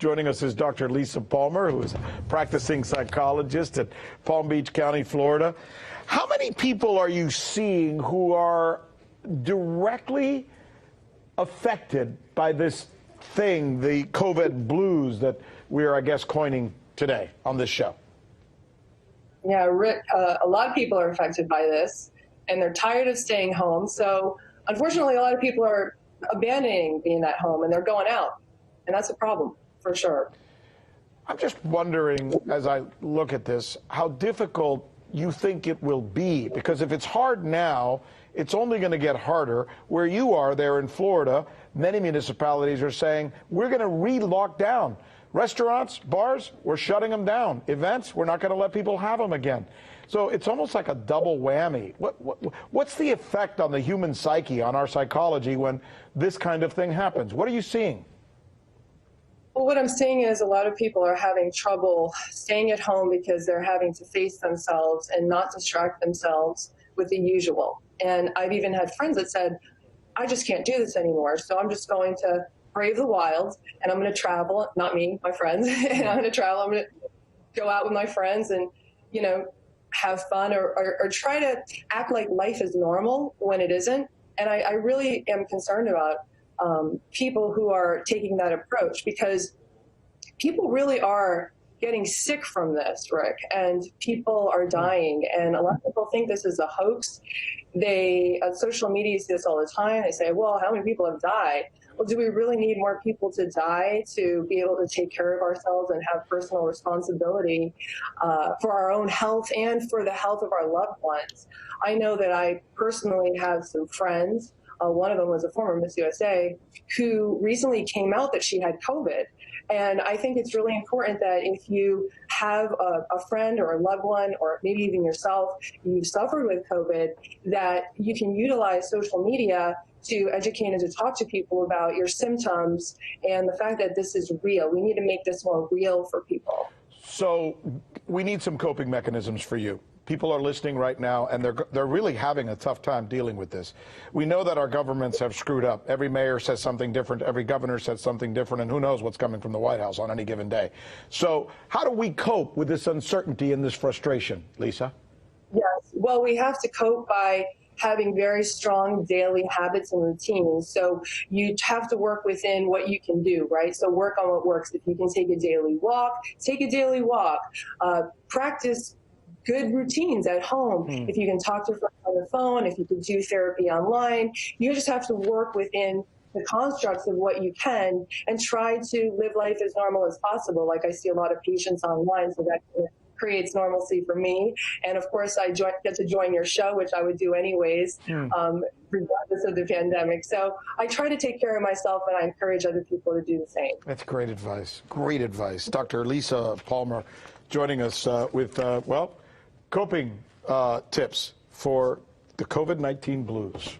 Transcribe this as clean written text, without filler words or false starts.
Joining us is Dr. Lisa Palmer, who is a practicing psychologist at Palm Beach County, Florida. How many people are you seeing who are directly affected by this thing, the COVID blues that we are, I guess, coining today on this show? Yeah, Rick, a lot of people are affected by this, and they're tired of staying home. So unfortunately, a lot of people are abandoning being at home, and they're going out, and that's a problem for sure. I'm just wondering, as I look at this, how difficult you think it will be, because if it's hard now, it's only going to get harder. Where you are there in Florida, many municipalities are saying, we're going to re-lock down. Restaurants, bars, we're shutting them down. Events, we're not going to let people have them again. So it's almost like a double whammy. What's the effect on the human psyche, on our psychology, when this kind of thing happens? What are you seeing? Well, what I'm seeing is a lot of people are having trouble staying at home because they're having to face themselves and not distract themselves with the usual. And I've even had friends that said, I just can't do this anymore, so I'm just going to brave the wild, and I'm going to travel, not me, my friends, and I'm going to travel, I'm going to go out with my friends and, you know, have fun or try to act like life is normal when it isn't. And I really am concerned about people who are taking that approach, because people really are getting sick from this, Rick, and people are dying. And a lot of people think this is a hoax. They, on social media, see this all the time. They say, well, how many people have died? Well, do we really need more people to die to be able to take care of ourselves and have personal responsibility for our own health and for the health of our loved ones? I know that I personally have some friends. One of them was a former Miss USA who recently came out that she had COVID. And I think it's really important that if you have a friend or a loved one, or maybe even yourself, you've suffered with COVID, that you can utilize social media to educate and to talk to people about your symptoms and the fact that this is real. We need to make this more real for people. So we need some coping mechanisms for you. People are listening right now, and they're really having a tough time dealing with this. We know that our governments have screwed up. Every mayor says something different. Every governor says something different, and who knows what's coming from the White House on any given day. So how do we cope with this uncertainty and this frustration, Lisa? Yes, well, we have to cope by having very strong daily habits and routines. So you have to work within what you can do, right? So work on what works. If you can take a daily walk, take a daily walk. Practice good routines at home. If you can talk to friends on the phone, if you can do therapy online, you just have to work within the constructs of what you can and try to live life as normal as possible. Like, I see a lot of patients online, so that creates normalcy for me. And of course, I get to join your show, which I would do anyways, regardless of the pandemic. So I try to take care of myself, and I encourage other people to do the same. That's great advice. Great advice. Dr. Lisa Palmer joining us with, well, coping tips for the COVID-19 blues.